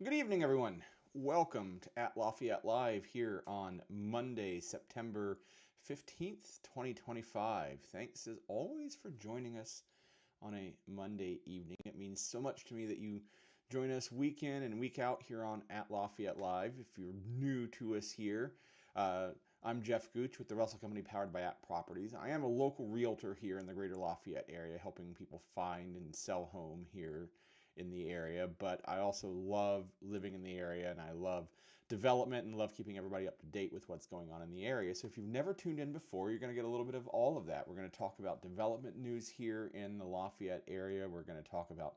Good evening, everyone. Welcome to At Lafayette Live here on Monday, September 15th, 2025. Thanks as always for joining us on a Monday evening. It means so much to me that you join us week in and week out here on At Lafayette Live. If you're new to us here, uh, I'm Jeff Gooch with the Russell Company powered by At Properties. I am a local realtor here in the Greater Lafayette area, helping people find and sell home here in the area, but I also love living in the area and I love development and love keeping everybody up to date with what's going on in the area. So if you've never tuned in before, you're going to get a little bit of all of that. We're going to talk about development news here in the Lafayette area. We're going to talk about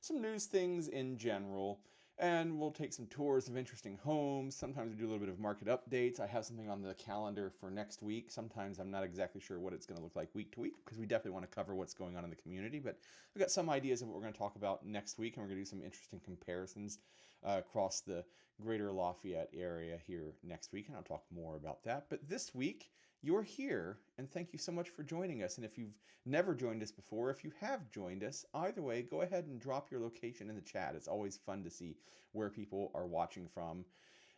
some news things in general, and we'll take some tours of interesting homes. Sometimes we do a little bit of market updates. I have something on the calendar for next week. Sometimes I'm not exactly sure what it's going to look like week to week because we definitely want to cover what's going on in the community, but I've got some ideas of what we're going to talk about next week, and we're going to do some interesting comparisons across the Greater Lafayette area here next week, and I'll talk more about that. But this week, you're here, and thank you so much for joining us. And if you've never joined us before, if you have joined us, either way, go ahead and drop your location in the chat. It's always fun to see where people are watching from.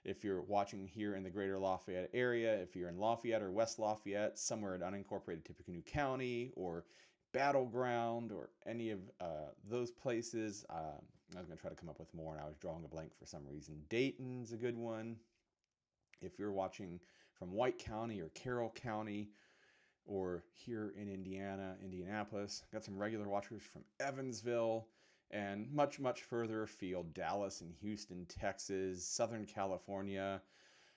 If you're watching here in the Greater Lafayette area, if you're in Lafayette or West Lafayette, somewhere in unincorporated Tippecanoe County, or Battleground, or any of those places. I was going to try to come up with more, and I was drawing a blank for some reason. Dayton's a good one. If you're watching from White County or Carroll County, or here in Indiana, Indianapolis. Got some regular watchers from Evansville and much, much further afield, Dallas and Houston, Texas, Southern California.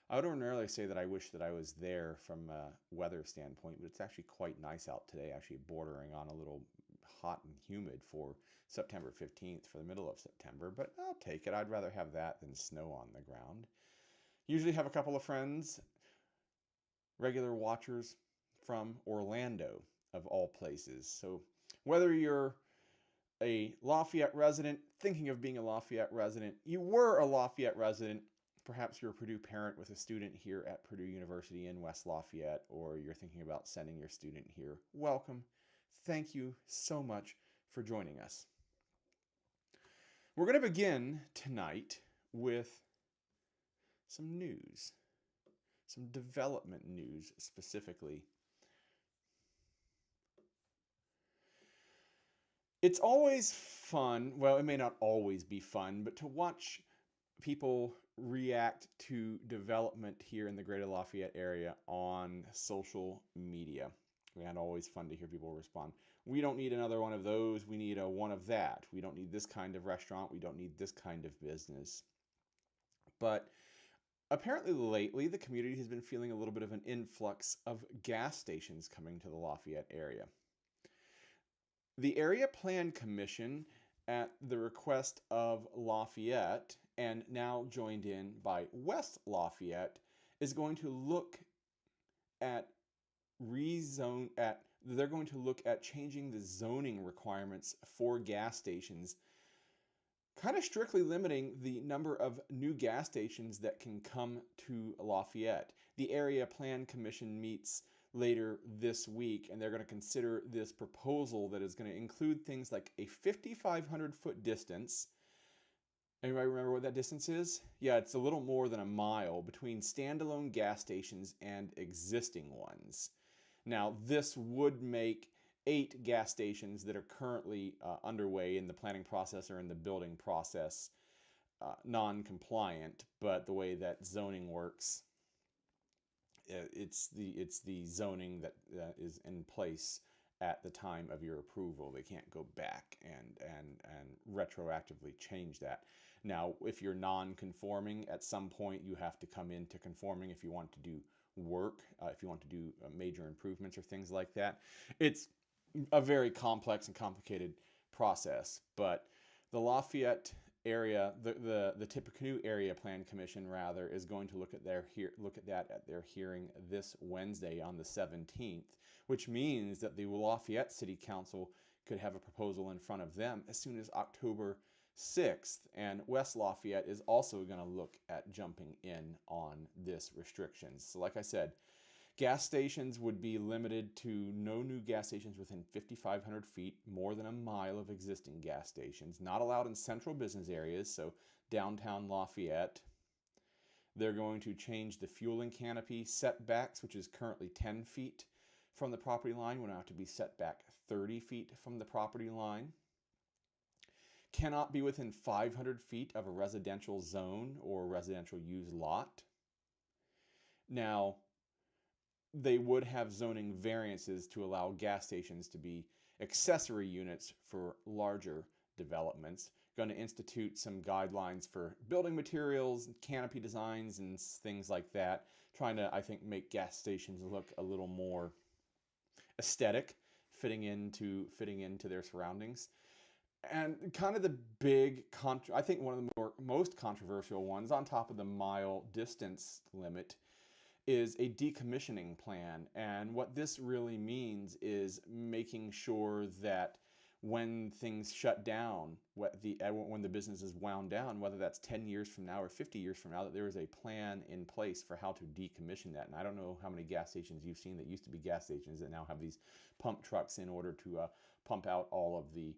I would ordinarily say that I wish that I was there from a weather standpoint, but it's actually quite nice out today, actually bordering on a little hot and humid for September 15th, for the middle of September, but I'll take it. I'd rather have that than snow on the ground. Usually have a couple of friends, regular watchers from Orlando, of all places. So whether you're a Lafayette resident, thinking of being a Lafayette resident, you were a Lafayette resident, perhaps you're a Purdue parent with a student here at Purdue University in West Lafayette, or you're thinking about sending your student here, welcome. Thank you so much for joining us. We're going to begin tonight with some news, some development news specifically. It's always fun, well, it may not always be fun, but to watch people react to development here in the Greater Lafayette area on social media. And always fun to hear people respond. We don't need another one of those. We need a one of that. We don't need this kind of restaurant. We don't need this kind of business. But apparently lately, the community has been feeling a little bit of an influx of gas stations coming to the Lafayette area. The Area Plan Commission, at the request of Lafayette, and now joined in by West Lafayette, is going to look at they're going to look at changing the zoning requirements for gas stations, kind of strictly limiting the number of new gas stations that can come to Lafayette. The Area Plan Commission meets later this week, and they're going to consider this proposal that is going to include things like a 5,500-foot distance. Anybody remember what that distance is? Yeah, it's a little more than a mile between standalone gas stations and existing ones. Now, this would make 8 gas stations that are currently underway in the planning process or in the building process non-compliant, but the way that zoning works, it's the zoning that is in place at the time of your approval. They can't go back and retroactively change that. Now, if you're non-conforming, at some point you have to come into conforming if you want to do work, if you want to do major improvements or things like that. It's a very complex and complicated process, but the Lafayette area, the Tippecanoe Area Plan Commission rather, is going to look at that at their hearing this Wednesday on the 17th, which means that the Lafayette City Council could have a proposal in front of them as soon as October 6th, and West Lafayette is also going to look at jumping in on this restriction. So like I said, Gas stations would be limited to no new gas stations within 5,500 feet, more than a mile of existing gas stations. Not allowed in central business areas, so downtown Lafayette. They're going to change the fueling canopy setbacks, which is currently 10 feet from the property line, will now have to be set back 30 feet from the property line. Cannot be within 500 feet of a residential zone or residential use lot. Now, they would have zoning variances to allow gas stations to be accessory units for larger developments. Going to institute some guidelines for building materials, canopy designs, and things like that. Trying to, I think, make gas stations look a little more aesthetic, fitting into their surroundings. And kind of the big, I think one of the most controversial ones, on top of the mile distance limit, is a decommissioning plan. And what this really means is making sure that when things shut down, when the business is wound down, whether that's 10 years from now or 50 years from now, that there is a plan in place for how to decommission that. And I don't know how many gas stations you've seen that used to be gas stations that now have these pump trucks in order to pump out all of the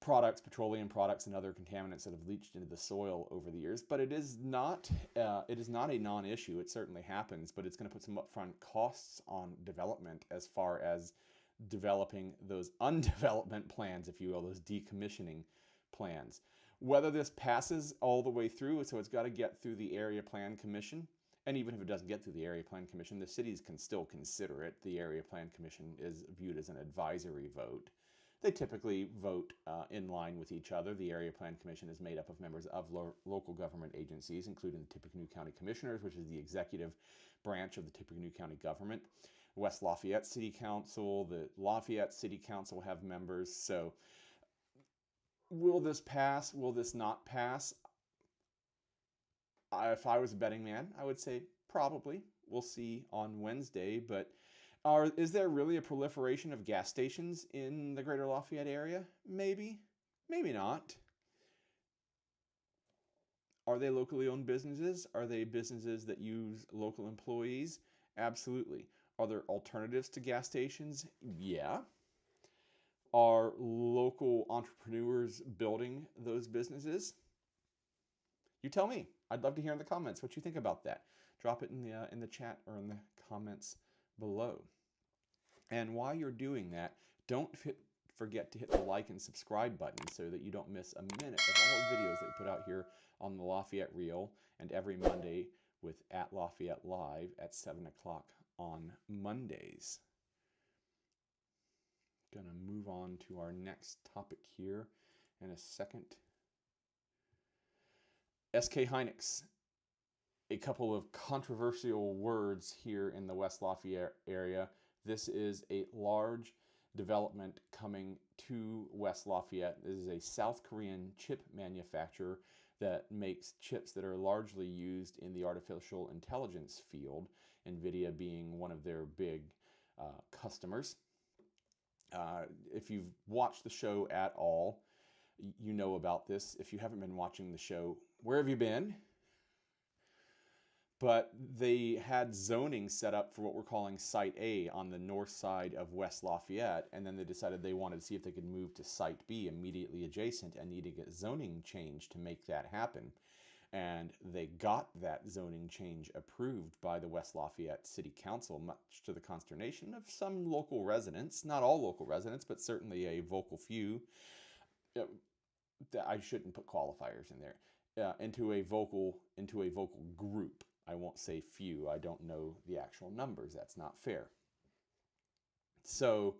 products, petroleum products, and other contaminants that have leached into the soil over the years. But it is not a non-issue. It certainly happens, but it's going to put some upfront costs on development as far as developing those undevelopment plans, if you will, those decommissioning plans. Whether this passes all the way through, so it's got to get through the Area Plan Commission, and even if it doesn't get through the Area Plan Commission, the cities can still consider it. The Area Plan Commission is viewed as an advisory vote. They typically vote in line with each other. The Area Plan Commission is made up of members of local government agencies, including the Tippecanoe County Commissioners, which is the executive branch of the Tippecanoe County government. West Lafayette City Council, the Lafayette City Council have members. So will this pass? Will this not pass? If I was a betting man, I would say probably. We'll see on Wednesday, but is there really a proliferation of gas stations in the Greater Lafayette area? Maybe, maybe not. Are they locally owned businesses? Are they businesses that use local employees? Absolutely. Are there alternatives to gas stations? Yeah. Are local entrepreneurs building those businesses? You tell me. I'd love to hear in the comments what you think about that. Drop it in the chat or in the comments below. And while you're doing that, don't forget to hit the like and subscribe button so that you don't miss a minute of all the videos that we put out here on the Lafayette Reel, and every Monday with At Lafayette Live at 7 o'clock on Mondays. Gonna move on to our next topic here in a second. SK Hynix. A couple of controversial words here in the West Lafayette area. This is a large development coming to West Lafayette. This is a South Korean chip manufacturer that makes chips that are largely used in the artificial intelligence field, NVIDIA being one of their big customers. If you've watched the show at all, you know about this. If you haven't been watching the show, where have you been? But they had zoning set up for what we're calling Site A on the north side of West Lafayette, and then they decided they wanted to see if they could move to Site B immediately adjacent and need to get zoning change to make that happen. And they got that zoning change approved by the West Lafayette City Council, much to the consternation of some local residents, not all local residents, but certainly a vocal few. I shouldn't put qualifiers in there. Into a vocal group. I won't say few. I don't know the actual numbers. That's not fair. So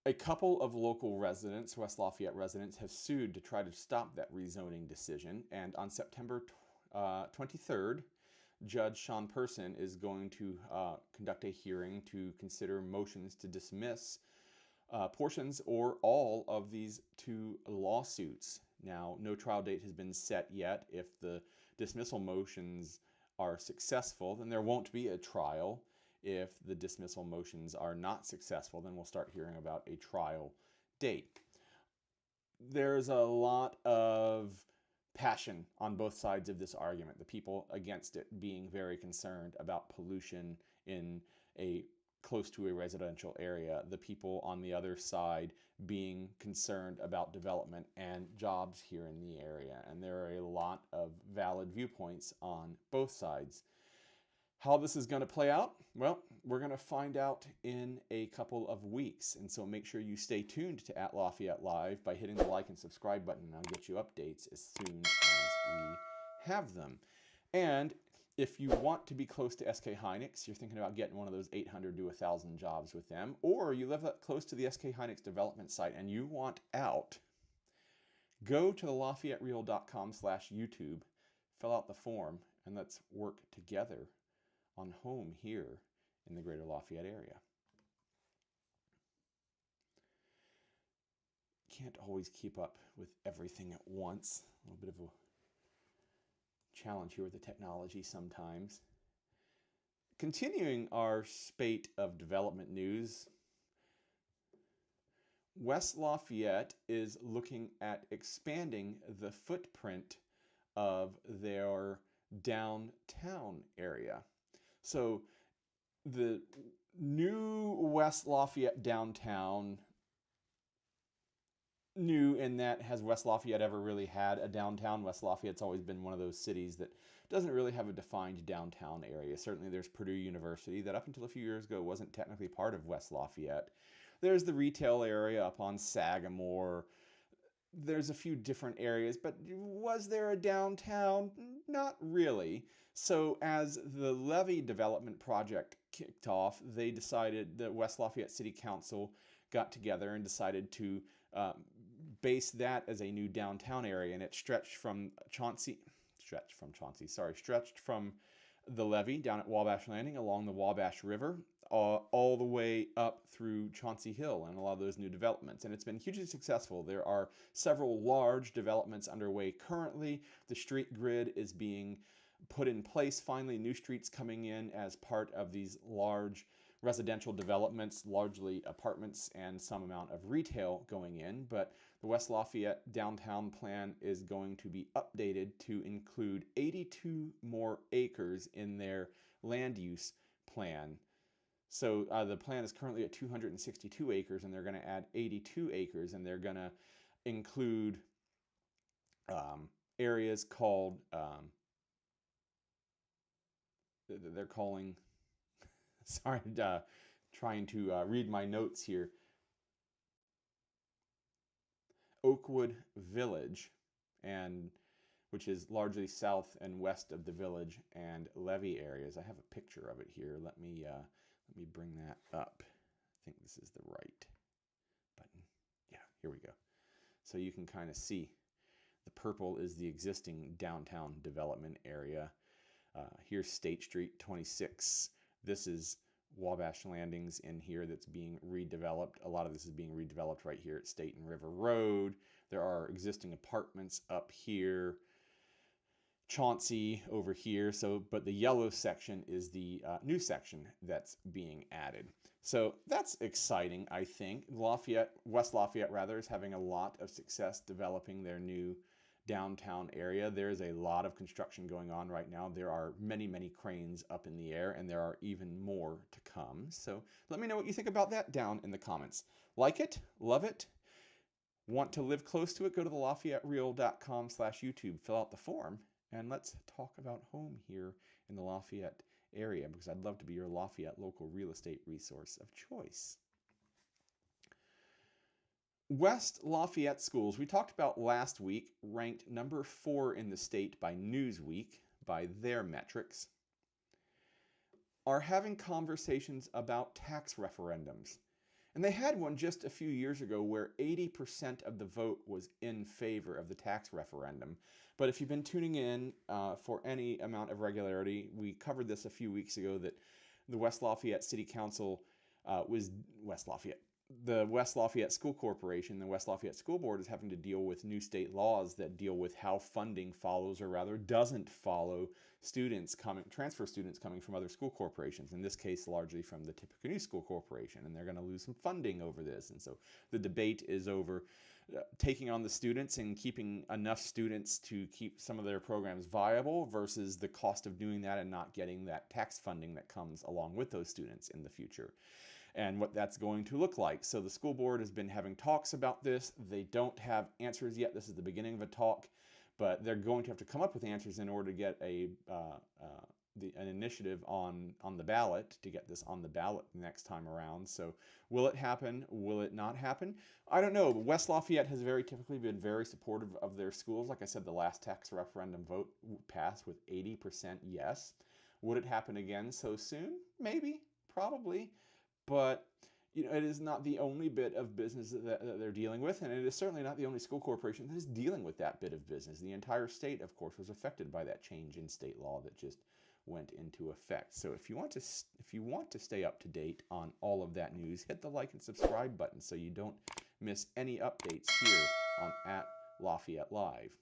a couple of local residents, West Lafayette residents, have sued to try to stop that rezoning decision. And on September 23rd, Judge Sean Person is going to conduct a hearing to consider motions to dismiss portions or all of these two lawsuits. Now, no trial date has been set yet. If the dismissal motions are successful, then there won't be a trial. If the dismissal motions are not successful, then we'll start hearing about a trial date. There's a lot of passion on both sides of this argument. The people against it being very concerned about pollution in a close to a residential area, the people on the other side being concerned about development and jobs here in the area. And there are a lot of valid viewpoints on both sides. How this is going to play out? Well, we're going to find out in a couple of weeks. And so make sure you stay tuned to At Lafayette Live by hitting the like and subscribe button, and I'll get you updates as soon as we have them. And if you want to be close to SK Hynix, you're thinking about getting one of those 800 to 1,000 jobs with them, or you live close to the SK Hynix development site and you want out, go to the LafayetteReal.com/YouTube, fill out the form, and let's work together on home here in the Greater Lafayette area. Can't always keep up with everything at once. A little bit of a challenge here with the technology sometimes. Continuing our spate of development news, West Lafayette is looking at expanding the footprint of their downtown area. So the new West Lafayette downtown, new in that, has West Lafayette ever really had a downtown? West Lafayette's always been one of those cities that doesn't really have a defined downtown area. Certainly there's Purdue University that up until a few years ago wasn't technically part of West Lafayette. There's the retail area up on Sagamore. There's a few different areas, but was there a downtown? Not really. So as the Levy development project kicked off, they decided, the West Lafayette City Council got together and decided to base that as a new downtown area, and it stretched from the Levee down at Wabash Landing along the Wabash River all the way up through Chauncey Hill and a lot of those new developments. And it's been hugely successful. There are several large developments underway currently. The street grid is being put in place finally, new streets coming in as part of these large residential developments, largely apartments and some amount of retail going in. But the West Lafayette downtown plan is going to be updated to include 82 more acres in their land use plan. So the plan is currently at 262 acres, and they're going to add 82 acres, and they're going to include areas called, they're calling, sorry, trying to read my notes here, Oakwood Village, and which is largely south and west of the Village and Levee areas. I have a picture of it here. Let me bring that up. I think this is the right button. Yeah, here we go. So you can kind of see the purple is the existing downtown development area. Here's State Street 26. This is Wabash Landings in here that's being redeveloped. A lot of this is being redeveloped right here at State and River Road. There are existing apartments up here. Chauncey over here. So, but the yellow section is the new section that's being added. So that's exciting, I think. West Lafayette rather, is having a lot of success developing their new downtown area. There's a lot of construction going on right now. There are many, many cranes up in the air, and there are even more to come. So let me know what you think about that down in the comments. Like it, love it, want to live close to it, go to the LafayetteReal.com/YouTube, fill out the form, and let's talk about home here in the Lafayette area, because I'd love to be your Lafayette local real estate resource of choice. West Lafayette schools, we talked about last week, ranked number 4 in the state by Newsweek, by their metrics, are having conversations about tax referendums. And they had one just a few years ago where 80% of the vote was in favor of the tax referendum. But if you've been tuning in for any amount of regularity, we covered this a few weeks ago, that the West Lafayette City Council the West Lafayette School Corporation, the West Lafayette School Board, is having to deal with new state laws that deal with how funding follows, or rather doesn't follow, transfer students coming from other school corporations, in this case largely from the Tippecanoe School Corporation, and they're going to lose some funding over this. And so the debate is over taking on the students and keeping enough students to keep some of their programs viable versus the cost of doing that and not getting that tax funding that comes along with those students in the future, and what that's going to look like. So the school board has been having talks about this. They don't have answers yet. This is the beginning of a talk, but they're going to have to come up with answers in order to get an initiative on the ballot, to get this on the ballot next time around. So will it happen? Will it not happen? I don't know. West Lafayette has very typically been very supportive of their schools. Like I said, the last tax referendum vote passed with 80% yes. Would it happen again so soon? Maybe, probably. But it is not the only bit of business that they're dealing with, and it is certainly not the only school corporation that is dealing with that bit of business. The entire state, of course, was affected by that change in state law that just went into effect. So if you want to stay up to date on all of that news, hit the like and subscribe button so you don't miss any updates here on At Lafayette Live.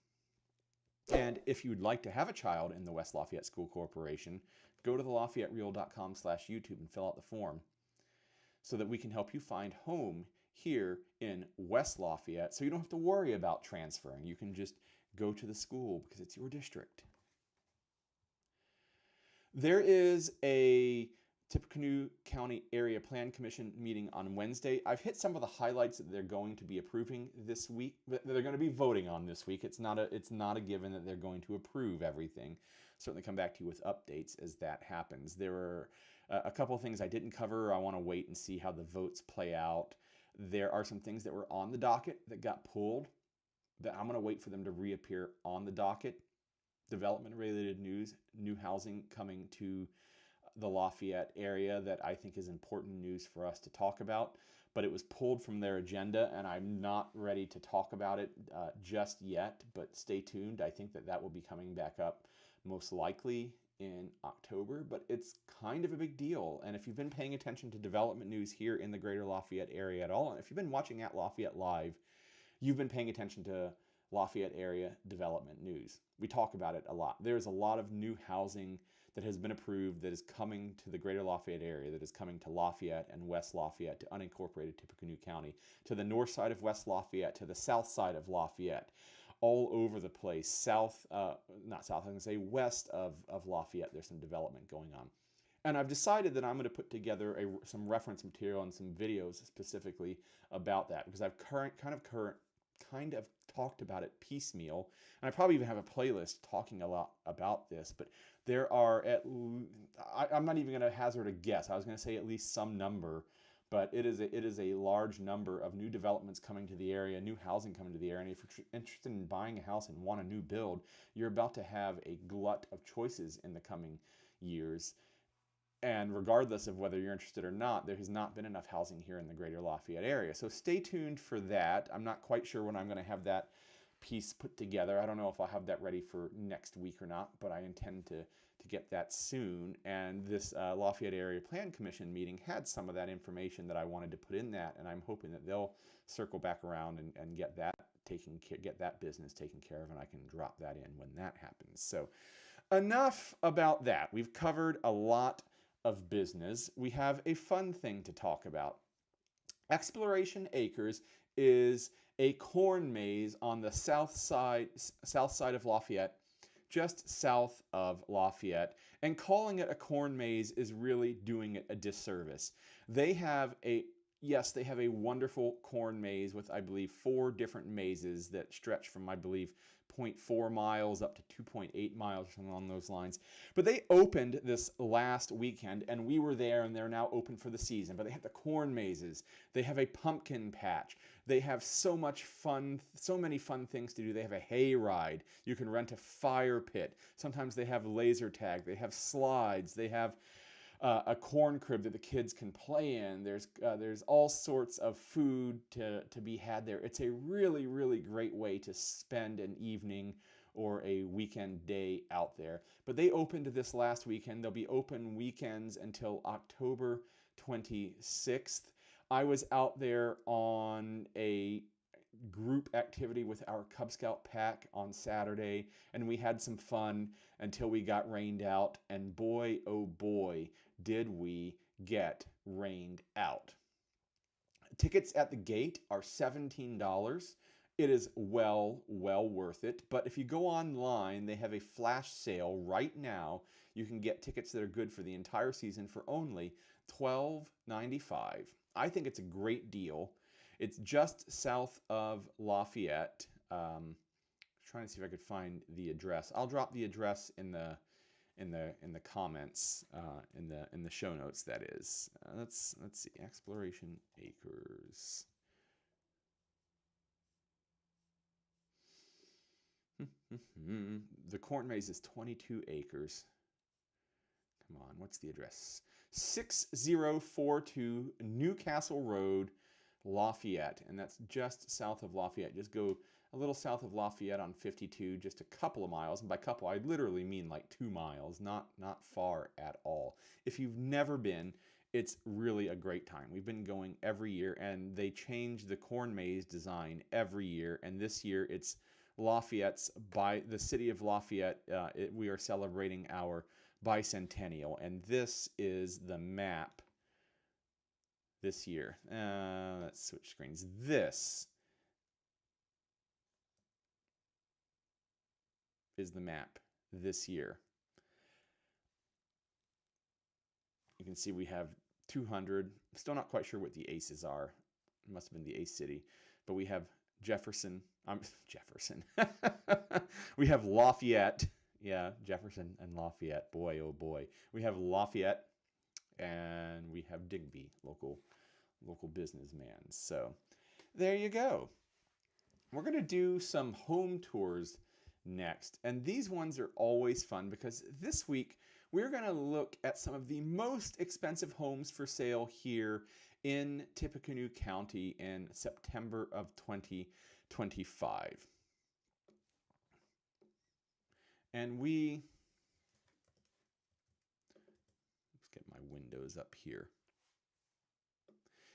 And if you'd like to have a child in the West Lafayette School Corporation, go to thelafayettereal.com/YouTube and fill out the form, so that we can help you find home here in West Lafayette, so you don't have to worry about transferring. You can just go to the school because it's your district. There is a Tippecanoe County Area Plan Commission meeting on Wednesday. I've hit some of the highlights that they're going to be approving this week, that they're going to be voting on this week. It's not a given that they're going to approve everything. Certainly come back to you with updates as that happens. There are a couple of things I didn't cover. I want to wait and see how the votes play out. There are some things that were on the docket that got pulled that I'm going to wait for them to reappear on the docket. Development-related news, new housing coming to the Lafayette area that I think is important news for us to talk about, but it was pulled from their agenda, and I'm not ready to talk about it just yet, but stay tuned. I think that will be coming back up most likely in October, but it's kind of a big deal. And if you've been paying attention to development news here in the Greater Lafayette area at all, and if you've been watching At Lafayette Live, you've been paying attention to Lafayette area development news. We talk about it a lot. There's a lot of new housing that has been approved that is coming to the Greater Lafayette area, that is coming to Lafayette and West Lafayette, to unincorporated Tippecanoe County, to the north side of West Lafayette, to the south side of Lafayette, all over the place. West of Lafayette, there's some development going on. And I've decided that I'm going to put together some reference material and some videos specifically about that, because I've kind of talked about it piecemeal, and I probably even have a playlist talking a lot about this, but there are I'm not even going to hazard a guess. I was going to say at least some number, but it is a large number of new developments coming to the area, new housing coming to the area. And if you're interested in buying a house and want a new build, you're about to have a glut of choices in the coming years. And regardless of whether you're interested or not, there has not been enough housing here in the Greater Lafayette area. So stay tuned for that. I'm not quite sure when I'm going to have that piece put together. I don't know if I'll have that ready for next week or not, but I intend to get that soon. And this Lafayette Area Plan Commission meeting had some of that information that I wanted to put in that, and I'm hoping that they'll circle back around and get that business taken care of, and I can drop that in when that happens. So enough about that. We've covered a lot of business. We have a fun thing to talk about. Exploration Acres is a corn maze on the south side of Lafayette, just south of Lafayette, and calling it a corn maze is really doing it a disservice. They have a wonderful corn maze with, I believe, 4 different mazes that stretch from, I believe, 0.4 miles up to 2.8 miles, something along those lines. But they opened this last weekend, and we were there, and they're now open for the season. But they have the corn mazes. They have a pumpkin patch. They have so many fun things to do. They have a hay ride. You can rent a fire pit. Sometimes they have laser tag. They have slides. They have a corn crib that the kids can play in. There's all sorts of food to be had there. It's a really, really great way to spend an evening or a weekend day out there. But they opened this last weekend. They'll be open weekends until October 26th. I was out there on a group activity with our Cub Scout pack on Saturday, and we had some fun until we got rained out. And boy, oh boy, did we get rained out. Tickets at the gate are $17. It is well worth it. But if you go online, they have a flash sale right now. You can get tickets that are good for the entire season for only $12.95. I think it's a great deal. It's just south of Lafayette. Trying to see if I could find the address. I'll drop the address in the comments, in the show notes. That is. Let's see. Exploration Acres. The corn maze is 22 acres. Come on, what's the address? 6042 Newcastle Road, Lafayette, and that's just south of Lafayette. Just go a little south of Lafayette on 52, just a couple of miles. And by couple, I literally mean like 2 miles, not far at all. If you've never been, it's really a great time. We've been going every year, and they change the corn maze design every year. And this year, it's Lafayette's, by the city of Lafayette. We are celebrating our bicentennial, and this is the map this year. Let's switch screens. This is the map this year. You can see we have 200. Still not quite sure what the aces are. It must have been the ace city. But we have Jefferson. Jefferson. We have Lafayette. Yeah, Jefferson and Lafayette. Boy, oh boy. We have Lafayette, and we have Digby, local businessman. So there you go. We're going to do some home tours next. And these ones are always fun because this week we're going to look at some of the most expensive homes for sale here in Tippecanoe County in September of 2025. And let's get my windows up here.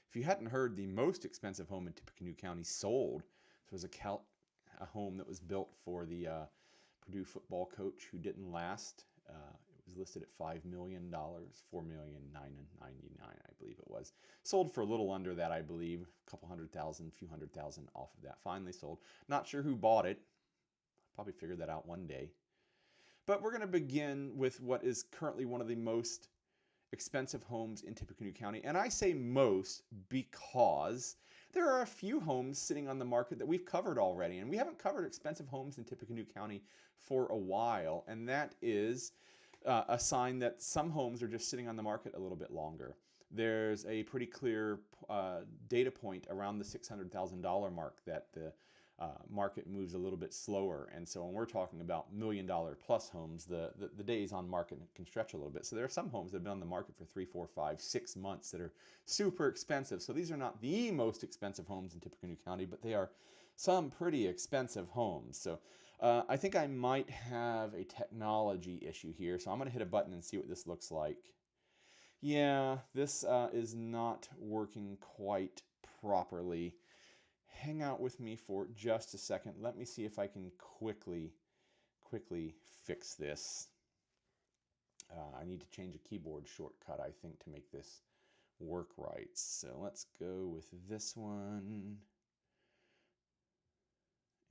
If you hadn't heard, the most expensive home in Tippecanoe County sold. So it was a home that was built for the Purdue football coach who didn't last. It was listed at $5 million, $4,999,000, I believe it was. Sold for a little under that, I believe. A couple $100,000, a few $100,000 off of that. Finally sold. Not sure who bought it. Probably figured that out one day. But we're going to begin with what is currently one of the most expensive homes in Tippecanoe County. And I say most because there are a few homes sitting on the market that we've covered already. And we haven't covered expensive homes in Tippecanoe County for a while. And that is a sign that some homes are just sitting on the market a little bit longer. There's a pretty clear data point around the $600,000 mark that the market moves a little bit slower. And so when we're talking about $1 million plus homes, the days on market can stretch a little bit. So there are some homes that have been on the market for 3, 4, 5, 6 months that are super expensive. So these are not the most expensive homes in Tippecanoe County, but they are some pretty expensive homes. So I think I might have a technology issue here. So I'm going to hit a button and see what this looks like. Yeah, this is not working quite properly. Hang out with me for just a second. Let me see if I can quickly fix this. I need to change a keyboard shortcut, I think, to make this work right. So let's go with this one.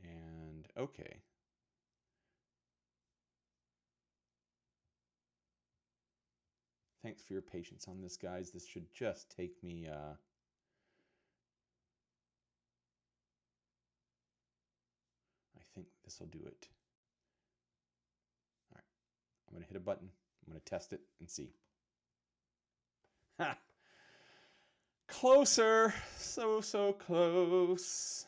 And okay. Thanks for your patience on this, guys. This should just take me I think this will do it. All right, I'm going to hit a button. I'm going to test it and see. Ha! Closer, so close.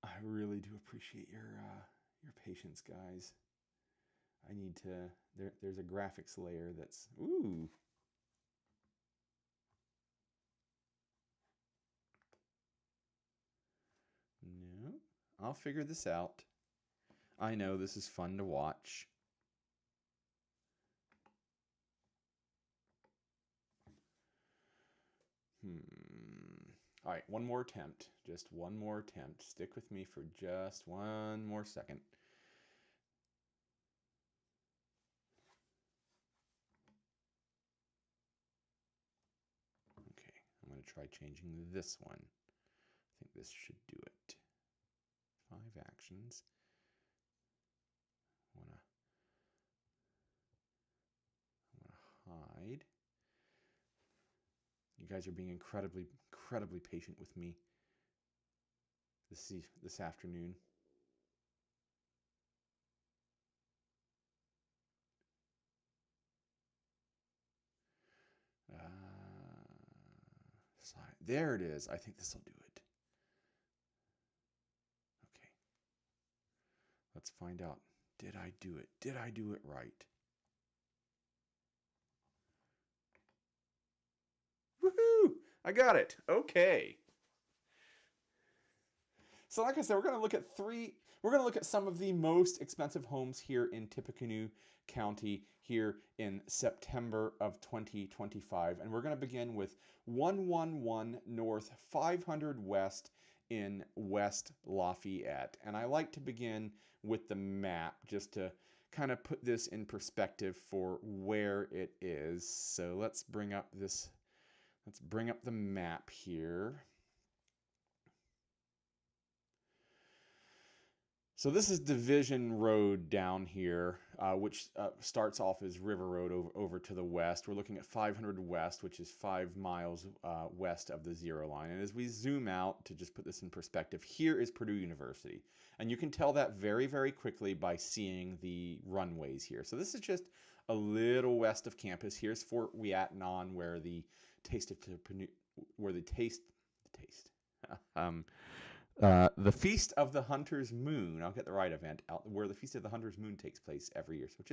I really do appreciate your patience, guys. I need to. There's a graphics layer that's ooh. No, I'll figure this out. I know this is fun to watch. All right, one more attempt. Just one more attempt. Stick with me for just one more second. Okay, I'm going to try changing this one. I think this should do it. 5 actions. I want to hide. You guys are being incredibly patient with me this afternoon. There it is. I think this will do it. Okay. Let's find out. Did I do it? Did I do it right? Woohoo! I got it. Okay. So like I said, we're going to look at some of the most expensive homes here in Tippecanoe County here in September of 2025. And we're going to begin with 111 North 500 West in West Lafayette. And I like to begin with the map just to kind of put this in perspective for where it is. So let's bring up the map here. So this is Division Road down here, which starts off as River Road over to the west. We're looking at 500 West, which is 5 miles west of the zero line. And as we zoom out, to just put this in perspective, here is Purdue University. And you can tell that very, very quickly by seeing the runways here. So this is just a little west of campus. Here's Fort Ouiatenon, where the the Feast of the Hunter's Moon, I'll get the right event out, where the Feast of the Hunter's Moon takes place every year. So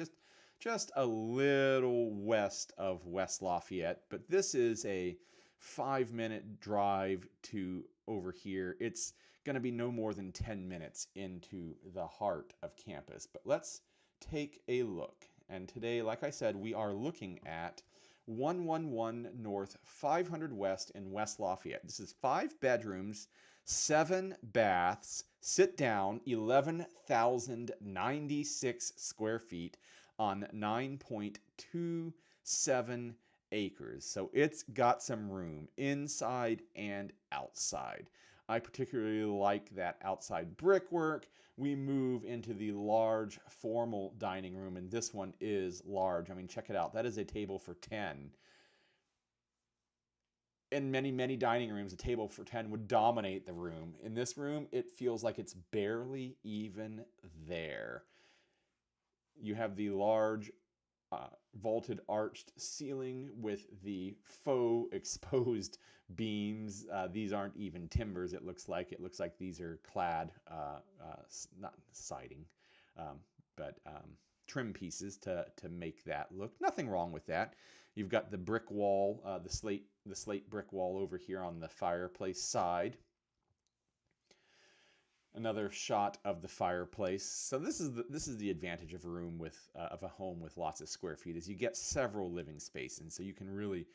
just a little west of West Lafayette, but this is a 5-minute drive to over here. It's going to be no more than 10 minutes into the heart of campus. But let's take a look. And today, like I said, we are looking at 111 North 500 West in West Lafayette. This is 5 bedrooms, 7 baths, sit down, 11,096 square feet on 9.27 acres. So it's got some room inside and outside. I particularly like that outside brickwork. We move into the large formal dining room, and this one is large. I mean, check it out. That is a table for 10. In many, many dining rooms, a table for 10 would dominate the room. In this room, it feels like it's barely even there. You have the large vaulted arched ceiling with the faux exposed beams. These aren't even timbers, it looks like. It looks like these are clad, not siding, but trim pieces to make that look. Nothing wrong with that. You've got the brick wall, the slate brick wall over here on the fireplace side. Another shot of the fireplace. So this is the advantage of a home with lots of square feet, is you get several living spaces, so you can really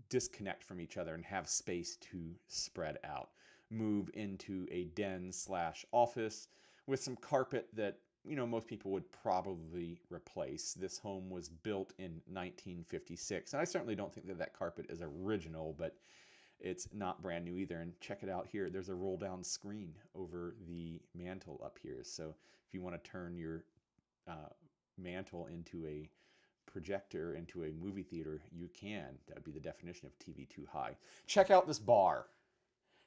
disconnect from each other and have space to spread out. Move into a den/office with some carpet that most people would probably replace. This home was built in 1956, and I certainly don't think that carpet is original, but it's not brand new either. And check it out here. There's a roll down screen over the mantle up here. So if you want to turn your mantle into a projector, into a movie theater, you can. That would be the definition of TV too high. Check out this bar.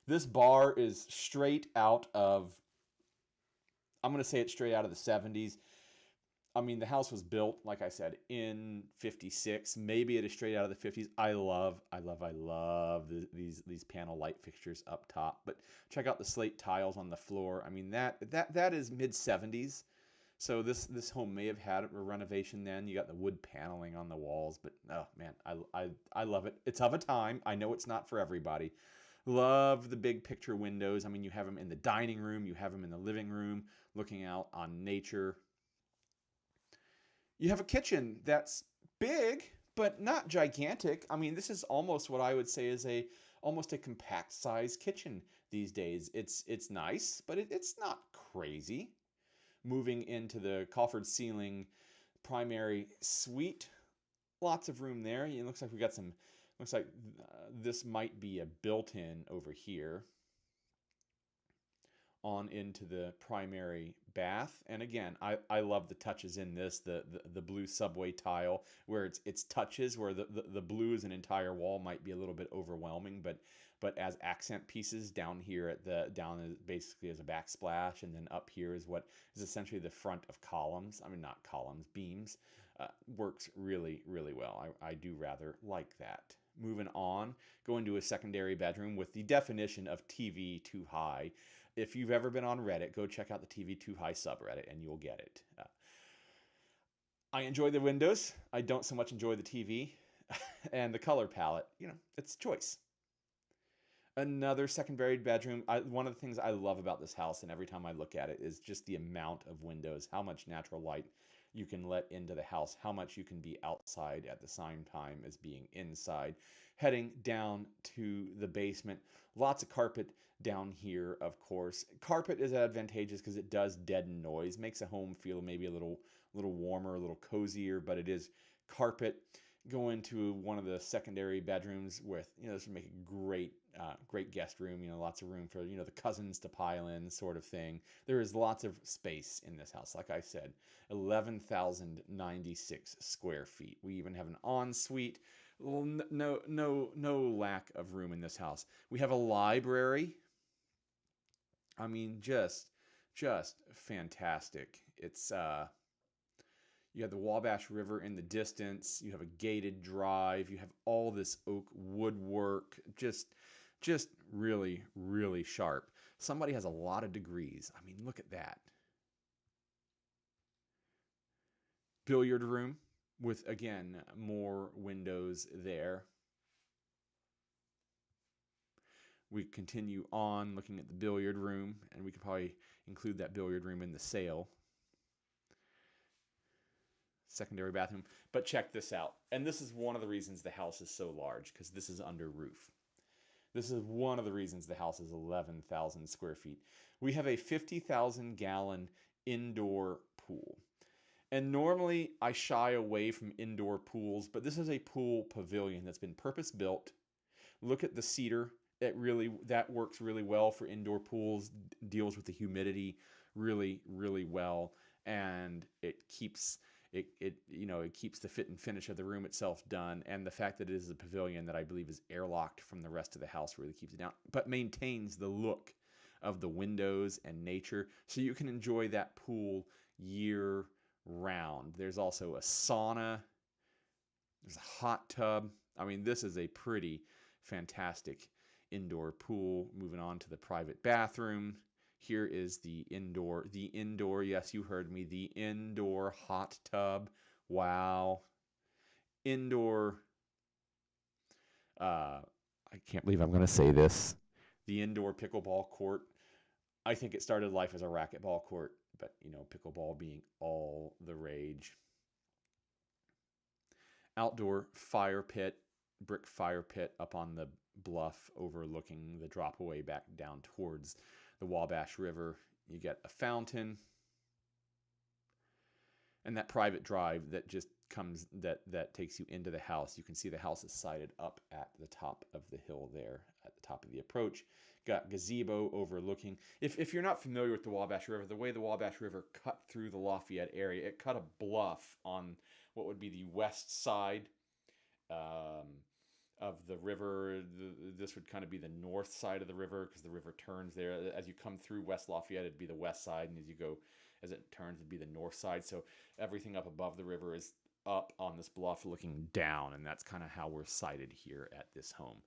This bar is straight out of, I'm going to say it's straight out of the 70s. I mean, the house was built, like I said, in 56. Maybe it is straight out of the 50s. I love these panel light fixtures up top. But check out the slate tiles on the floor. I mean, that is mid 70s. So this home may have had a renovation then. You got the wood paneling on the walls, but oh man, I love it. It's of a time. I know it's not for everybody. Love the big picture windows. I mean, you have them in the dining room, you have them in the living room, looking out on nature. You have a kitchen that's big, but not gigantic. I mean, this is almost what I would say is a almost a compact size kitchen these days. It's nice, but it's not crazy. Moving into the coffered ceiling primary suite, lots of room there. It looks like we got some. Looks like this might be a built-in over here on into the primary bath. And again, I love the touches in this, the blue subway tile, where it's touches where the blue as an entire wall might be a little bit overwhelming, but as accent pieces down here at down basically as a backsplash, and then up here is what is essentially the front of columns. I mean, not columns, beams. Works really, really well. I do rather like that. Moving on, going to a secondary bedroom with the definition of TV too high. If you've ever been on Reddit, go check out the TV Too High subreddit and you'll get it. I enjoy the windows. I don't so much enjoy the TV. And the color palette, it's choice. Another secondary bedroom. One of the things I love about this house, and every time I look at it, is just the amount of windows, how much natural light you can let into the house, how much you can be outside at the same time as being inside. Heading down to the basement, lots of carpet down here, of course. Carpet is advantageous because it does deaden noise, makes a home feel maybe a little warmer, a little cozier, but it is carpet. Go into one of the secondary bedrooms with, this would make a great guest room, lots of room for, the cousins to pile in, sort of thing. There is lots of space in this house. Like I said, 11,096 square feet. We even have an ensuite. No lack of room in this house. We have a library. I mean, just fantastic. It's you have the Wabash River in the distance. You have a gated drive. You have all this oak woodwork. Just really, really sharp. Somebody has a lot of degrees. I mean, look at that. Billiard room with, again, more windows there. We continue on looking at the billiard room, and we could probably include that billiard room in the sale. Secondary bathroom. But check this out. And this is one of the reasons the house is so large, because this is under roof. This is one of the reasons the house is 11,000 square feet. We have a 50,000 gallon indoor pool. And normally I shy away from indoor pools, but this is a pool pavilion that's been purpose built. Look at the cedar. That works really well for indoor pools, deals with the humidity really, really well, and it keeps the fit and finish of the room itself done, and the fact that it is a pavilion that I believe is airlocked from the rest of the house really keeps it down, but maintains the look of the windows and nature, so you can enjoy that pool year round. There's also a sauna. There's a hot tub. I mean, this is a pretty fantastic indoor pool. Moving on to the private bathroom. Here is the indoor, yes, you heard me, the indoor hot tub. Wow. Indoor, I can't believe I'm going to say this, the indoor pickleball court. I think it started life as a racquetball court, but, pickleball being all the rage. Outdoor fire pit, brick fire pit up on the bluff overlooking the drop away back down towards the Wabash River. You get a fountain and that private drive that just comes, that takes you into the house. You can see the house is sited up at the top of the hill there, at the top of the approach. Got gazebo overlooking. If you're not familiar with the Wabash River, the way the Wabash River cut through the Lafayette area, it cut a bluff on what would be the west side of the river. This would kind of be the north side of the river because the river turns there. As you come through West Lafayette, it'd be the west side, and as it turns, it'd be the north side. So everything up above the river is up on this bluff looking down, and that's kind of how we're sited here at this home.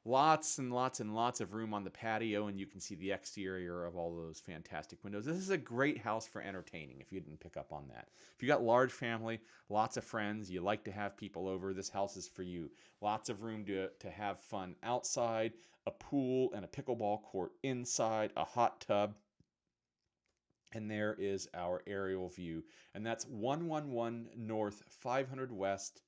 Lots and lots and lots of room on the patio, and you can see the exterior of all those fantastic windows. This is a great house for entertaining, if you didn't pick up on that. If you got large family, lots of friends, you like to have people over, this house is for you. Lots of room to have fun outside, a pool and a pickleball court inside, a hot tub. And there is our aerial view. And that's 111 North, 500 West,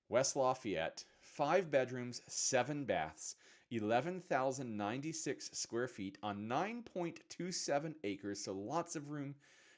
West Lafayette. 5 bedrooms, 7 baths. 11,096 square feet on 9.27 acres, so lots of room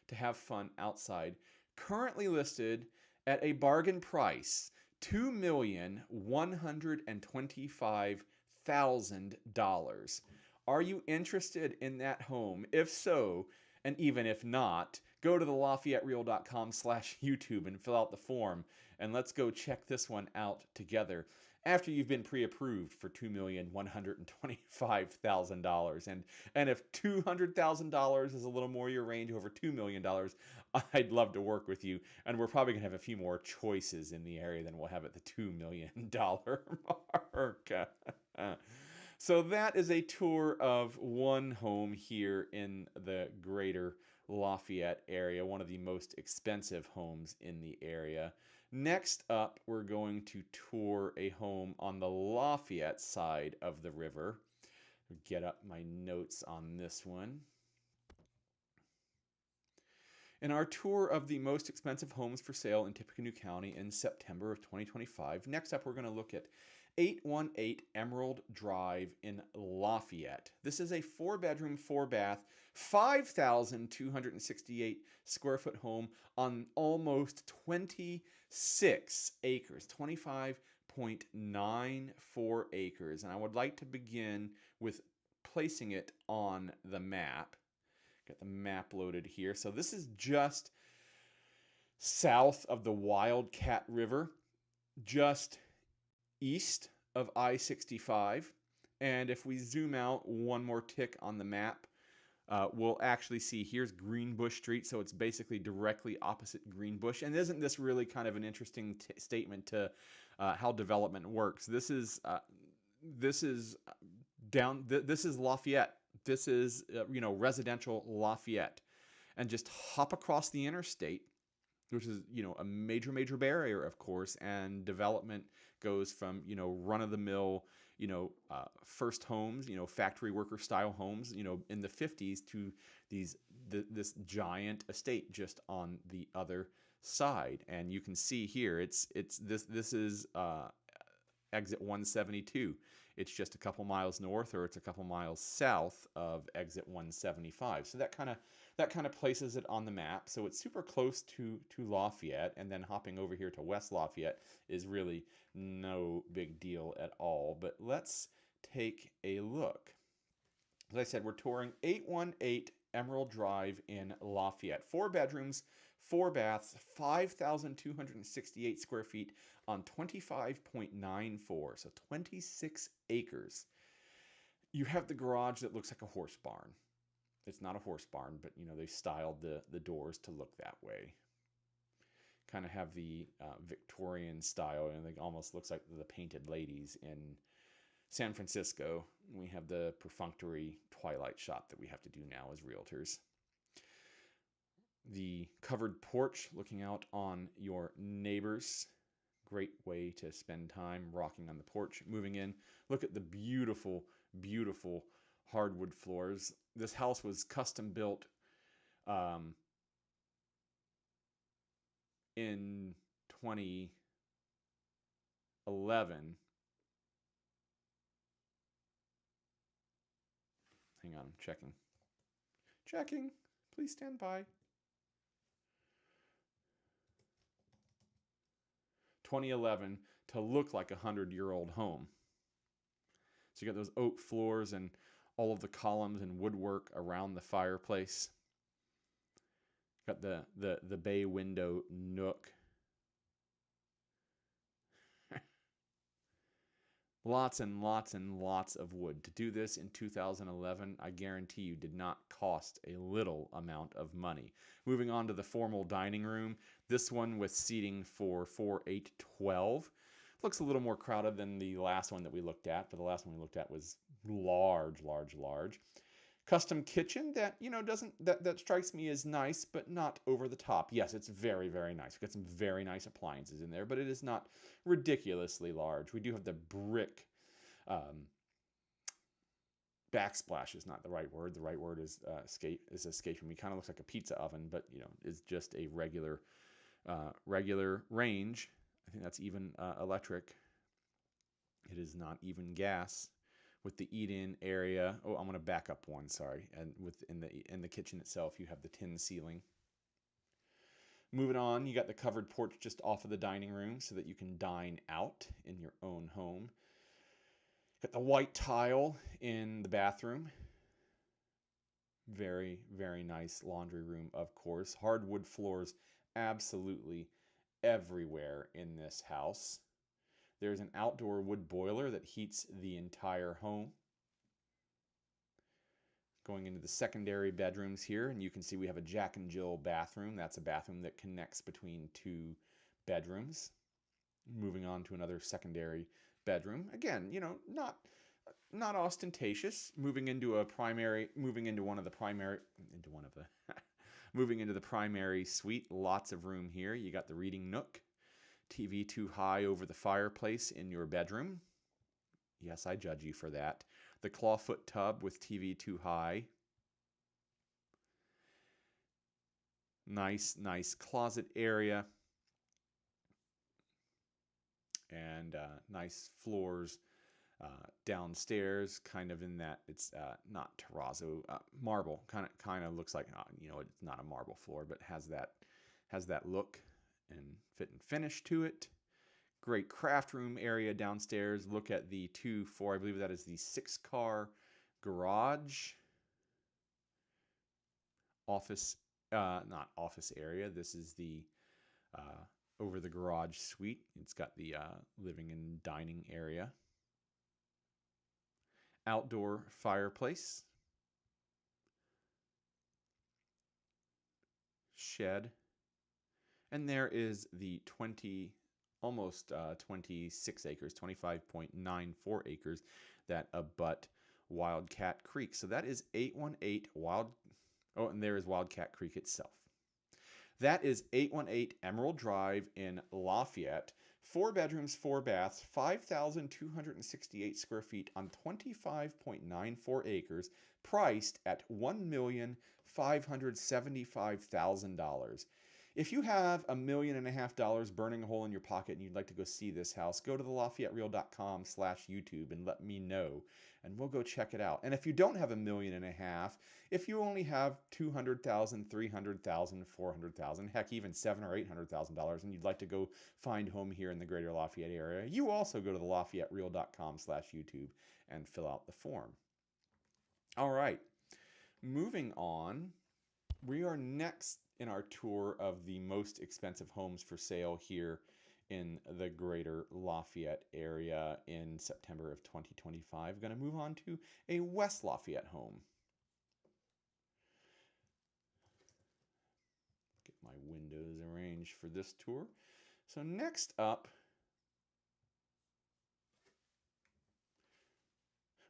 to have fun outside. Currently listed at a bargain price, $2,125,000. Are you interested in that home? If so, and even if not, go to the LafayetteReal.com/YouTube and fill out the form, and let's go check this one out together after you've been pre-approved for $2,125,000. And if $200,000 is a little more your range, over $2 million, I'd love to work with you. And we're probably going to have a few more choices in the area than we'll have at the $2 million mark. So that is a tour of one home here in the Greater Lafayette area, one of the most expensive homes in the area. Next up, we're going to tour a home on the Lafayette side of the river. Get up my notes on this one. In our tour of the most expensive homes for sale in Tippecanoe County in September of 2025, next up we're going to look at 818 Emerald Drive in Lafayette. This is a 4-bedroom, 4-bath, 5,268 square foot home on almost 26 acres, 25.94 acres. And I would like to begin with placing it on the map. Get the map loaded here. So this is just south of the Wildcat River, just east of I-65. And if we zoom out one more tick on the map, we'll actually see here's Greenbush Street. So it's basically directly opposite Greenbush. And isn't this really kind of an interesting statement to how development works? This is Lafayette. This is residential Lafayette, and just hop across the interstate, which is a major barrier, of course, and development goes from run-of-the-mill first homes, factory worker style homes, in the 50s to this giant estate just on the other side. And you can see here this is exit 172. It's just a couple miles north, or it's a couple miles south of exit 175. So that kind of places it on the map. So it's super close to Lafayette, and then hopping over here to West Lafayette is really no big deal at all. But let's take a look. As I said, we're touring 818 Emerald Drive in Lafayette. 4 bedrooms, 4 baths, 5,268 square feet on 25.94, so 26 acres. You have the garage that looks like a horse barn. It's not a horse barn, but they styled the doors to look that way. Kind of have the Victorian style, and it almost looks like the painted ladies in San Francisco. We have the perfunctory twilight shot that we have to do now as realtors. The covered porch looking out on your neighbors. Great way to spend time rocking on the porch. Moving in, look at the beautiful, beautiful hardwood floors. This house was custom built in 2011. Hang on, I'm checking. Checking. Please stand by. 2011 to look like a 100-year-old home. So you got those oak floors and all of the columns and woodwork around the fireplace. Got the bay window nook. Lots and lots and lots of wood. To do this in 2011, I guarantee you did not cost a little amount of money. Moving on to the formal dining room. This one with seating for 4, 8, 12. Looks a little more crowded than the last one that we looked at, but the last one we looked at was large. Custom kitchen that, that strikes me as nice, but not over the top. Yes, it's very, very nice. We've got some very nice appliances in there, but it is not ridiculously large. We do have the brick backsplash is not the right word. The right word is escaping me. Kind of looks like a pizza oven, but is just a regular range. I think that's even electric. It is not even gas, with the eat-in area. Oh, I'm going to back up one, sorry. And in the kitchen itself, you have the tin ceiling. Moving on, you got the covered porch just off of the dining room so that you can dine out in your own home. Got the white tile in the bathroom. Very, very nice laundry room, of course. Hardwood floors absolutely everywhere in this house. There's an outdoor wood boiler that heats the entire home. Going into the secondary bedrooms here, and you can see we have a Jack and Jill bathroom. That's a bathroom that connects between two bedrooms. Moving on to another secondary bedroom. Again, not ostentatious. Moving into the primary suite. Lots of room here. You got the reading nook. TV too high over the fireplace in your bedroom. Yes, I judge you for that. The clawfoot tub with TV too high. Nice closet area. And nice floors downstairs, kind of in that it's not terrazzo, marble. Kind of looks like it's not a marble floor, but has that look and fit and finish to it. Great craft room area downstairs. Look at the 2-4, I believe that is the 6-car garage. Office, not office area. This is the over the garage suite. It's got the living and dining area. Outdoor fireplace. Shed. And there is the almost 26 acres, 25.94 acres that abut Wildcat Creek. So that is 818 and there is Wildcat Creek itself. That is 818 Emerald Drive in Lafayette. 4 bedrooms, 4 baths, 5,268 square feet on 25.94 acres, priced at $1,575,000. If you have $1.5 million burning a hole in your pocket and you'd like to go see this house, go to thelafayettereal.com/YouTube and let me know, and we'll go check it out. And if you don't have $1.5 million, if you only have $200,000, $300,000, $400,000, heck, even $700,000 or $800,000, and you'd like to go find home here in the Greater Lafayette area, you also go to thelafayettereal.com/YouTube and fill out the form. All right, moving on. We are next in our tour of the most expensive homes for sale here in the Greater Lafayette area in September of 2025. Going to move on to a West Lafayette home. Get my windows arranged for this tour. So next up,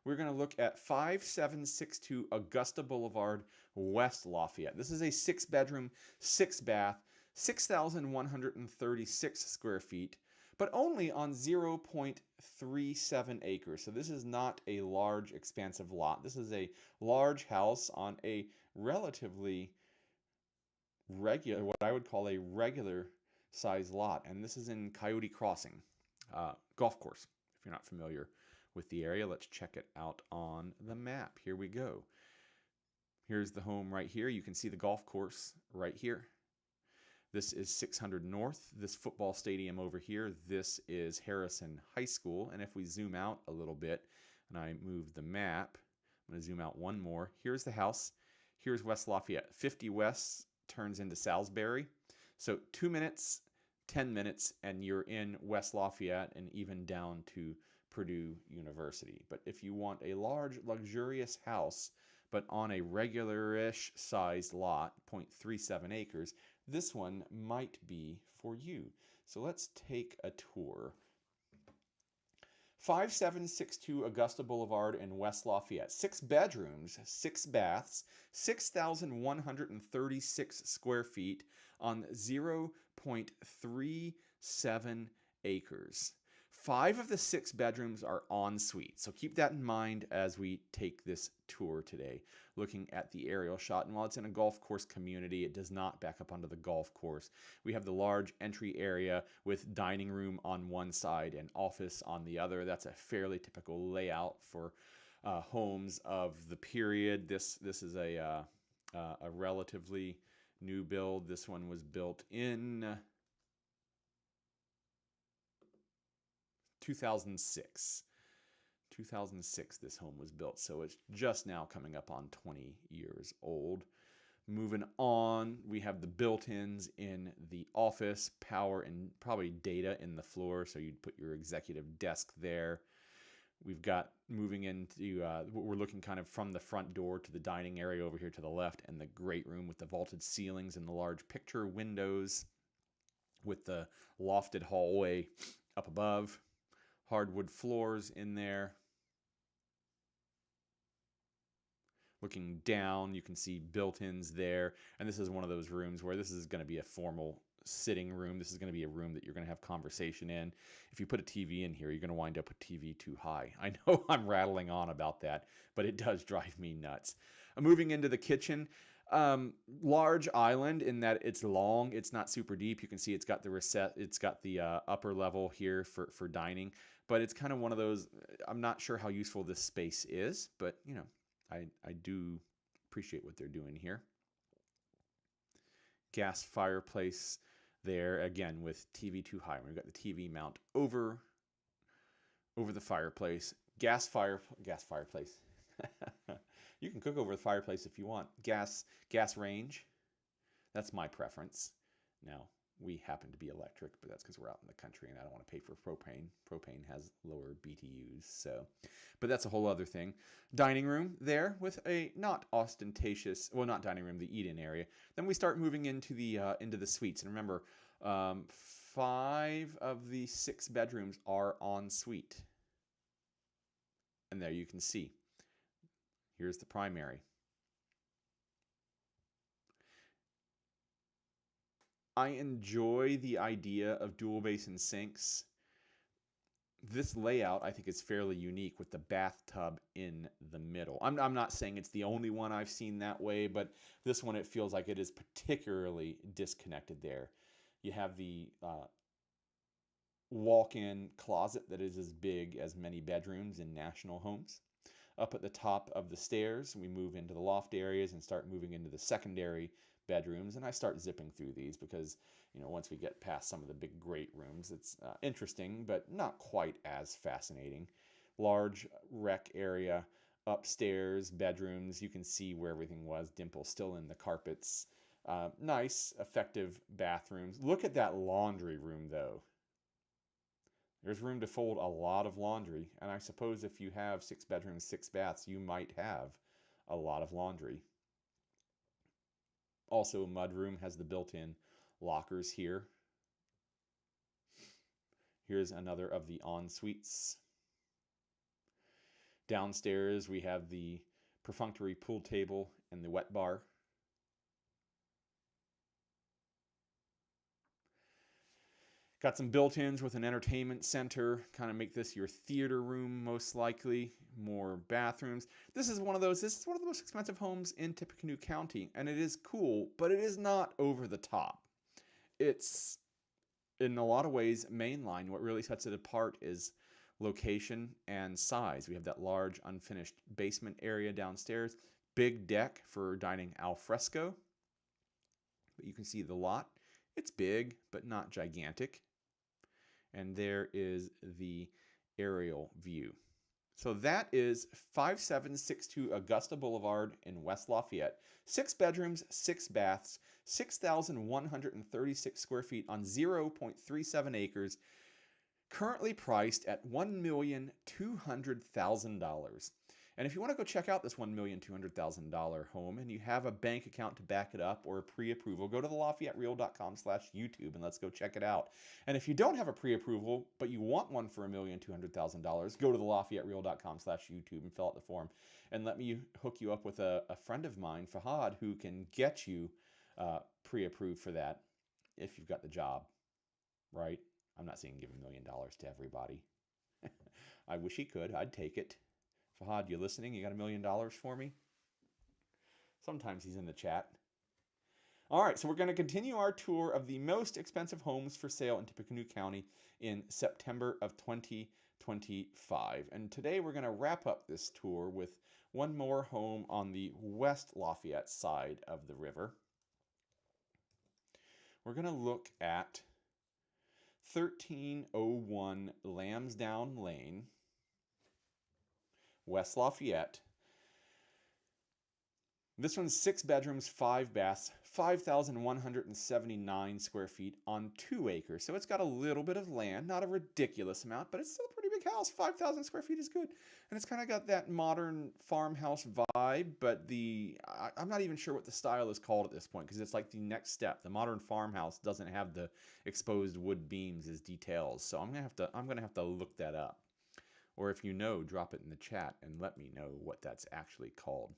we're going to look at 5762 Augusta Boulevard, West Lafayette. This is a 6-bedroom, 6-bath, 6,136 square feet, but only on 0.37 acres. So this is not a large, expansive lot. This is a large house on a relatively regular, what I would call a regular size lot. And this is in Coyote Crossing golf course, if you're not familiar with the area. Let's check it out on the map. Here we go. Here's the home right here. You can see the golf course right here. This is 600 North. This football stadium over here, this is Harrison High School. And if we zoom out a little bit and I move the map, I'm going to zoom out one more. Here's the house. Here's West Lafayette. 50 West turns into Salisbury. So 2 minutes, 10 minutes, and you're in West Lafayette and even down to Purdue University. But if you want a large, luxurious house, but on a regular-ish sized lot, 0.37 acres, this one might be for you. So let's take a tour. 5762 Augusta Boulevard in West Lafayette. 6 bedrooms, 6 baths, 6,136 square feet on 0.37 acres. 5 of the 6 bedrooms are en suite, so keep that in mind as we take this tour today, looking at the aerial shot. And while it's in a golf course community, it does not back up onto the golf course. We have the large entry area with dining room on one side and office on the other. That's a fairly typical layout for homes of the period. This is a relatively new build. This one was built in 2006. 2006 this home was built, so it's just now coming up on 20 years old. Moving on, we have the built-ins in the office, power and probably data in the floor, so you'd put your executive desk there. We've got moving into, we're looking kind of from the front door to the dining area over here to the left, and the great room with the vaulted ceilings and the large picture windows with the lofted hallway up above. Hardwood floors in there. Looking down, you can see built-ins there. And this is one of those rooms where this is going to be a formal sitting room. This is going to be a room that you're going to have conversation in. If you put a TV in here, you're going to wind up with TV too high. I know I'm rattling on about that, but it does drive me nuts. Moving into the kitchen, large island in that it's long. It's not super deep. You can see it's got the upper level here for dining, but it's kind of one of those, I'm not sure how useful this space is, but you know, I do appreciate what they're doing here. Gas fireplace there, again with TV too high. We've got the TV mount over the fireplace. Gas fireplace. You can cook over the fireplace if you want. Gas range. That's my preference. Now, we happen to be electric, but that's because we're out in the country and I don't want to pay for propane. Propane has lower BTUs, so. But that's a whole other thing. Dining room there with a not ostentatious, well, not dining room, the eat-in area. Then we start moving into the suites. And remember, 5 of the 6 bedrooms are en suite. And there you can see. Here's the primary. I enjoy the idea of dual basin sinks. This layout, I think, is fairly unique with the bathtub in the middle. I'm not saying it's the only one I've seen that way, but this one, it feels like it is particularly disconnected there. You have the walk-in closet that is as big as many bedrooms in national homes. Up at the top of the stairs, we move into the loft areas and start moving into the secondary bedrooms, and I start zipping through these because, you know, once we get past some of the big great rooms, it's interesting, but not quite as fascinating. Large rec area, upstairs, bedrooms. You can see where everything was. Dimple still in the carpets. Nice, effective bathrooms. Look at that laundry room, though. There's room to fold a lot of laundry, and I suppose if you have 6 bedrooms, 6 baths, you might have a lot of laundry. Also, mudroom has the built-in lockers here. Here's another of the en-suites. Downstairs, we have the perfunctory pool table and the wet bar. Got some built-ins with an entertainment center, kind of make this your theater room most likely. More bathrooms. This is one of the most expensive homes in Tippecanoe County, and it is cool, but it is not over the top. It's, in a lot of ways, mainline. What really sets it apart is location and size. We have that large unfinished basement area downstairs, big deck for dining al fresco. But you can see the lot. It's big, but not gigantic. And there is the aerial view. So that is 5762 Augusta Boulevard in West Lafayette. 6 bedrooms, 6 baths, 6,136 square feet on 0.37 acres. Currently priced at $1,200,000. And if you want to go check out this $1,200,000 home and you have a bank account to back it up or a pre-approval, go to thelafayettereal.com/YouTube and let's go check it out. And if you don't have a pre-approval, but you want one for $1,200,000, go to thelafayettereal.com/YouTube and fill out the form. And let me hook you up with a friend of mine, Fahad, who can get you pre-approved for that if you've got the job, right? I'm not saying give $1 million to everybody. I wish he could. I'd take it. Fahad, you listening? You got $1 million for me? Sometimes he's in the chat. All right, so we're going to continue our tour of the most expensive homes for sale in Tippecanoe County in September of 2025. And today we're going to wrap up this tour with one more home on the West Lafayette side of the river. We're going to look at 1301 Lambsdown Lane, West Lafayette. This one's 6 bedrooms, 5 baths, 5,179 square feet on 2 acres. So it's got a little bit of land, not a ridiculous amount, but it's still a pretty big house. 5,000 square feet is good. And it's kind of got that modern farmhouse vibe, but I'm not even sure what the style is called at this point because it's like the next step. The modern farmhouse doesn't have the exposed wood beams as details. So I'm gonna have to look that up. Or if you know, drop it in the chat and let me know what that's actually called.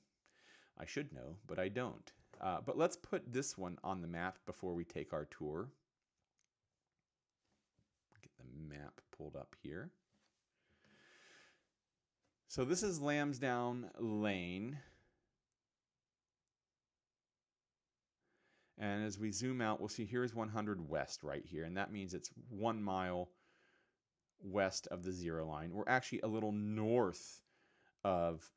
I should know, but I don't. But let's put this one on the map before we take our tour. Get the map pulled up here. So this is Lambsdown Lane. And as we zoom out, we'll see here's 100 West right here. And that means it's 1 mile west of the zero line. We're actually a little north of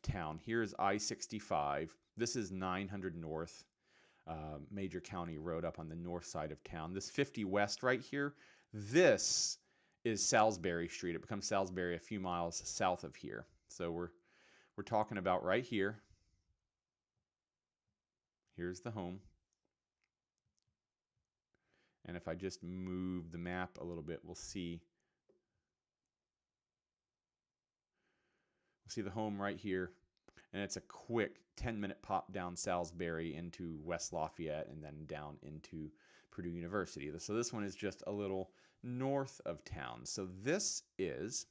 town. Here's I-65. This is 900 North, Major County Road up on the north side of town. This 50 West right here, this is Salisbury Street. It becomes Salisbury a few miles south of here. So we're talking about right here. Here's the home. And if I just move the map a little bit, we'll see the home right here, and it's a quick 10-minute pop down Salisbury into West Lafayette and then down into Purdue University. So this one is just a little north of town. So this is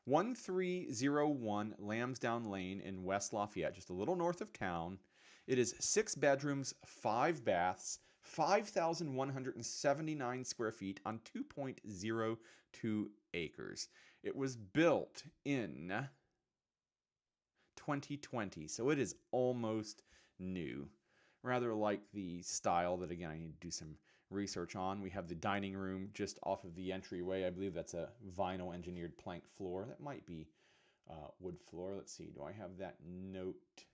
1301 Lambsdown Lane in West Lafayette, just a little north of town. It is 6 bedrooms, 5 baths, 5,179 square feet on 2.02 acres. It was built in 2020, so it is almost new. Rather like the style that, again, I need to do some research on. We have the dining room just off of the entryway. I believe that's a vinyl engineered plank floor. That might be wood floor. Let's see. Do I have that note?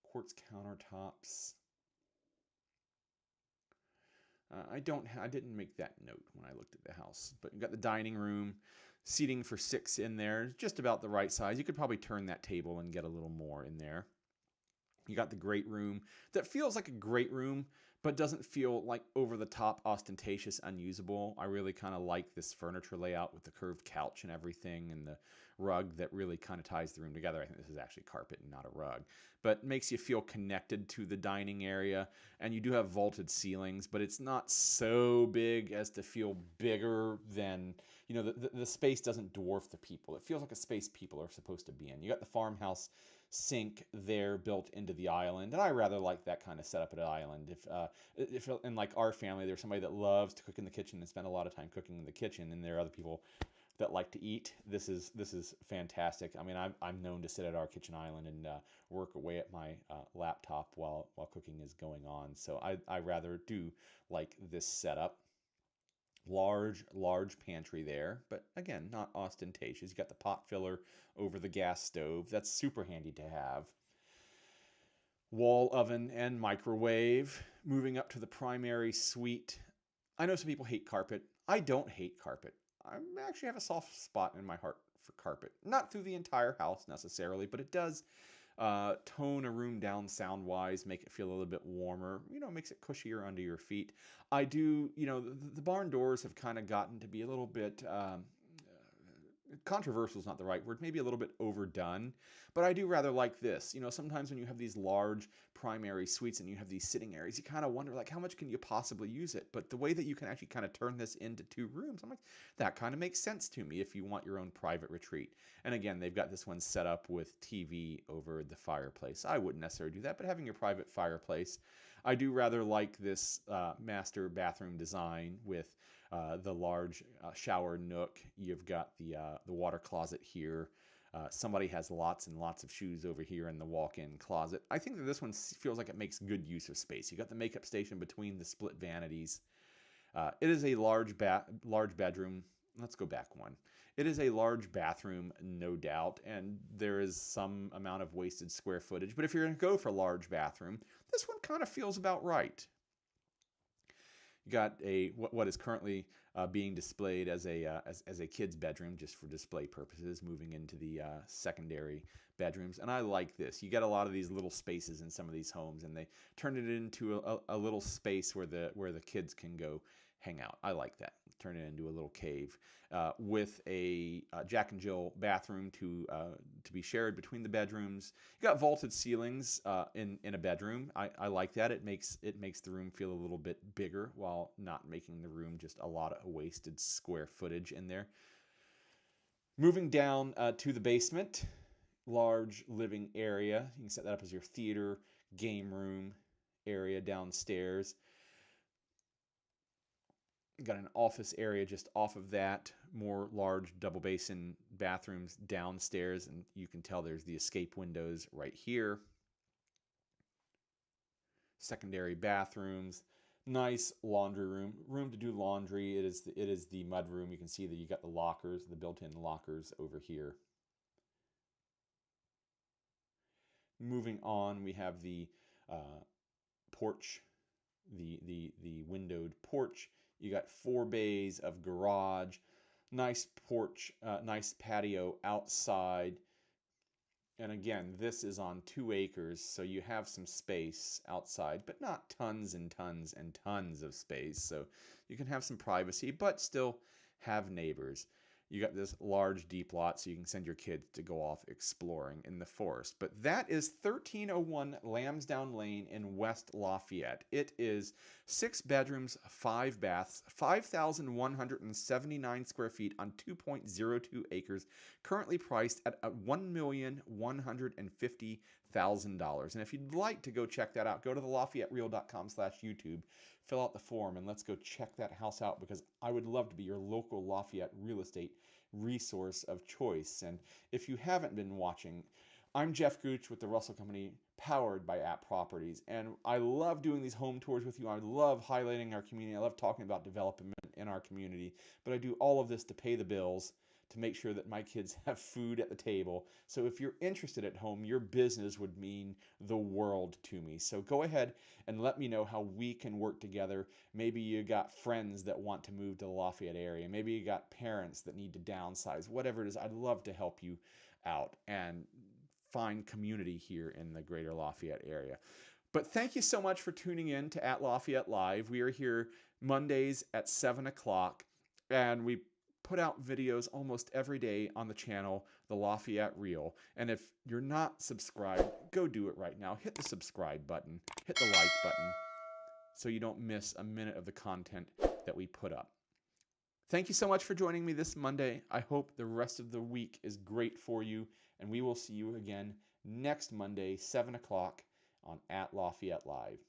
Quartz countertops. I didn't make that note when I looked at the house. But you've got the dining room, seating for 6 in there, just about the right size. You could probably turn that table and get a little more in there. You got the great room that feels like a great room, but doesn't feel like over-the-top, ostentatious, unusable. I really kind of like this furniture layout with the curved couch and everything, and the rug that really kind of ties the room together. I think this is actually carpet and not a rug, but makes you feel connected to the dining area. And you do have vaulted ceilings, but it's not so big as to feel bigger than, you know, the space doesn't dwarf the people. It feels like a space people are supposed to be in. You got the farmhouse sink there built into the island, and I rather like that kind of setup at an island. If in like our family, there's somebody that loves to cook in the kitchen and spend a lot of time cooking in the kitchen, and there are other people that like to eat. This is fantastic. I mean, I'm known to sit at our kitchen island and work away at my laptop while cooking is going on. So I rather do like this setup. Large pantry there, but again, not ostentatious. You got the pot filler over the gas stove. That's super handy to have. Wall oven and microwave. Moving up to the primary suite. I know some people hate carpet. I don't hate carpet. I actually have a soft spot in my heart for carpet. Not through the entire house necessarily, but it does tone a room down sound-wise, make it feel a little bit warmer, you know, makes it cushier under your feet. I do, you know, the barn doors have kind of gotten to be a little bit, controversial is not the right word, maybe a little bit overdone, but I do rather like this. You know, sometimes when you have these large primary suites and you have these sitting areas, you kind of wonder, like, how much can you possibly use it? But the way that you can actually kind of turn this into 2 rooms, I'm like, that kind of makes sense to me if you want your own private retreat. And again, they've got this one set up with TV over the fireplace. I wouldn't necessarily do that, but having your private fireplace, I do rather like this master bathroom design with the large shower nook. You've got the water closet here. Somebody has lots and lots of shoes over here in the walk-in closet. I think that this one feels like it makes good use of space. You got the makeup station between the split vanities. It is a large bedroom. Let's go back one. It is a large bathroom, no doubt, and there is some amount of wasted square footage. But if you're going to go for a large bathroom, this one kind of feels about right. You got what is currently being displayed as a kid's bedroom, just for display purposes, moving into the secondary bedrooms. And I like this. You get a lot of these little spaces in some of these homes, and they turn it into a little space where the kids can go hang out. I like that. Turn it into a little cave with a Jack and Jill bathroom to be shared between the bedrooms. You got vaulted ceilings in a bedroom. I like that. It makes the room feel a little bit bigger while not making the room just a lot of wasted square footage in there. Moving down to the basement, large living area. You can set that up as your theater, game room area downstairs. Got an office area just off of that, more large double basin bathrooms downstairs, and you can tell there's the escape windows right here. Secondary bathrooms, nice laundry room to do laundry. It is the mud room. You can see that you got the lockers, the built-in lockers over here. Moving on, we have the porch, the windowed porch. You got 4 bays of garage, nice porch, nice patio outside. And again, this is on 2 acres, so you have some space outside, but not tons and tons and tons of space. So you can have some privacy, but still have neighbors. You got this large, deep lot, so you can send your kids to go off exploring in the forest. But that is 1301 Lambsdown Lane in West Lafayette. It is 6 bedrooms, 5 baths, 5,179 square feet on 2.02 acres, currently priced at $1,150,000. And if you'd like to go check that out, go to thelafayettereal.com/YouTube, fill out the form, and let's go check that house out, because I would love to be your local Lafayette real estate resource of choice. And if you haven't been watching, I'm Jeff Gooch with the Russell Company, powered by At Properties, and I love doing these home tours with you. I love highlighting our community. I love talking about development in our community, but I do all of this to pay the bills, to make sure that my kids have food at the table. So if you're interested at home, your business would mean the world to me. So go ahead and let me know how we can work together. Maybe you got friends that want to move to the Lafayette area. Maybe you got parents that need to downsize. Whatever it is, I'd love to help you out and find community here in the Greater Lafayette area. But thank you so much for tuning in to At Lafayette Live. We are here Mondays at 7 o'clock, and we put out videos almost every day on the channel, The Lafayette Reel. And if you're not subscribed, go do it right now. Hit the subscribe button, hit the like button, so you don't miss a minute of the content that we put up. Thank you so much for joining me this Monday. I hope the rest of the week is great for you, and we will see you again next Monday, 7 o'clock on At Lafayette Live.